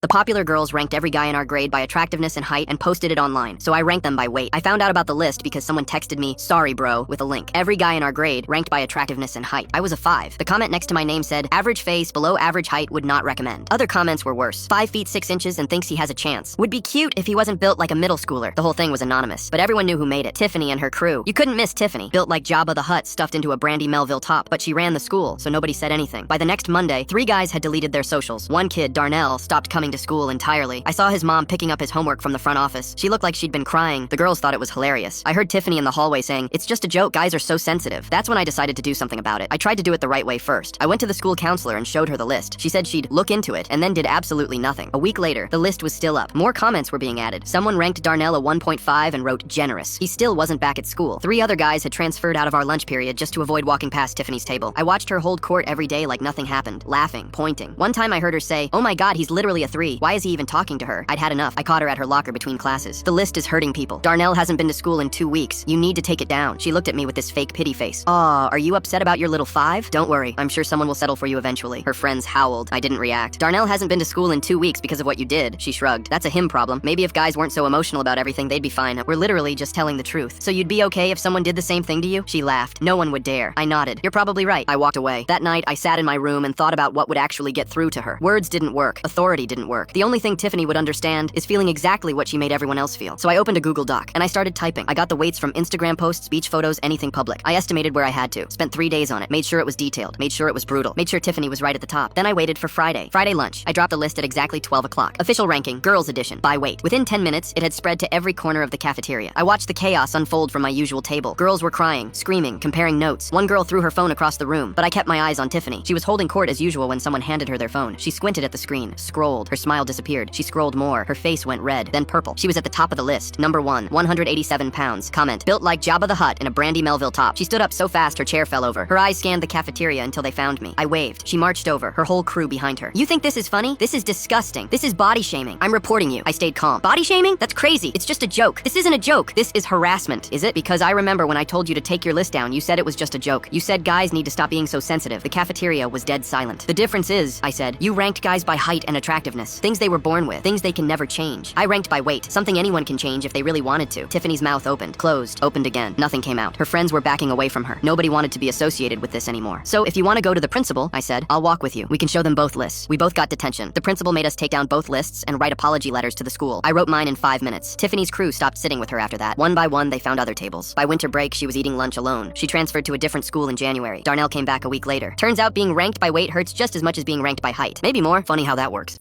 The popular girls ranked every guy in our grade by attractiveness and height and posted it online, so I ranked them by weight. I found out about the list because someone texted me, "Sorry bro," with a link. Every guy in our grade ranked by attractiveness and height. I was a 5. The comment next to my name said, "Average face, below average height, would not recommend." Other comments were worse. 5 feet 6 inches and thinks he has a chance. Would be cute if he wasn't built like a middle schooler. The whole thing was anonymous, but everyone knew who made it. Tiffany and her crew. You couldn't miss Tiffany. Built like Jabba the Hutt stuffed into a Brandy Melville top, but she ran the school, so nobody said anything. By the next Monday, 3 guys had deleted their socials. One kid, Darnell, stopped coming to school entirely. I saw his mom picking up his homework from the front office. She looked like she'd been crying. The girls thought it was hilarious. I heard Tiffany in the hallway saying, "It's just a joke, guys are so sensitive." That's when I decided to do something about it. I tried to do it the right way first. I went to the school counselor and showed her the list. She said she'd look into it and then did absolutely nothing. A week later, the list was still up. More comments were being added. Someone ranked Darnell a 1.5 and wrote generous. He still wasn't back at school. 3 other guys had transferred out of our lunch period just to avoid walking past Tiffany's table. I watched her hold court every day like nothing happened, laughing, pointing. One time I heard her say, "Oh my god, he's literally a 3. Why is he even talking to her?" I'd had enough. I caught her at her locker between classes. "The list is hurting people. Darnell hasn't been to school in 2 weeks. You need to take it down." She looked at me with this fake pity face. "Aw, are you upset about your little 5? Don't worry, I'm sure someone will settle for you eventually." Her friends howled. I didn't react. "Darnell hasn't been to school in 2 weeks because of what you did." She shrugged. "That's a him problem. Maybe if guys weren't so emotional about everything, they'd be fine. We're literally just telling the truth. So you'd be okay if someone did the same thing to you?" She laughed. "No one would dare." I nodded. "You're probably right." I walked away. That night, I sat in my room and thought about what would actually get through to her. Words didn't work. Authority didn't work. The only thing Tiffany would understand is feeling exactly what she made everyone else feel. So I opened a Google Doc and I started typing. I got the weights from Instagram posts, beach photos, anything public. I estimated where I had to. Spent 3 days on it. Made sure it was detailed. Made sure it was brutal. Made sure Tiffany was right at the top. Then I waited for Friday. Friday lunch. I dropped the list at exactly 12 o'clock. Official ranking, girls edition, by weight. Within 10 minutes, it had spread to every corner of the cafeteria. I watched the chaos unfold from my usual table. Girls were crying, screaming, comparing notes. One girl threw her phone across the room, but I kept my eyes on Tiffany. She was holding court as usual when someone handed her their phone. She squinted at the screen, scrolled. Her smile disappeared. She scrolled more. Her face went red, then purple. She was at the top of the list. Number 1, 187 pounds. Comment, built like Jabba the Hutt in a Brandy Melville top. She stood up so fast her chair fell over. Her eyes scanned the cafeteria until they found me. I waved. She marched over, her whole crew behind her. "You think this is funny? This is disgusting. This is body shaming. I'm reporting you." I stayed calm. "Body shaming? That's crazy. It's just a joke." "This isn't a joke. This is harassment." "Is it? Because I remember when I told you to take your list down, you said it was just a joke. You said guys need to stop being so sensitive." The cafeteria was dead silent. "The difference is," I said, "you ranked guys by height and attractiveness. Things they were born with. Things they can never change. I ranked by weight. Something anyone can change if they really wanted to." Tiffany's mouth opened, closed, opened again. Nothing came out. Her friends were backing away from her. Nobody wanted to be associated with this anymore. "So if you want to go to the principal," I said, "I'll walk with you. We can show them both lists." We both got detention. The principal made us take down both lists and write apology letters to the school. I wrote mine in 5 minutes. Tiffany's crew stopped sitting with her after that. One by one, they found other tables. By winter break, she was eating lunch alone. She transferred to a different school in January. Darnell came back a week later. Turns out being ranked by weight hurts just as much as being ranked by height. Maybe more. Funny how that works.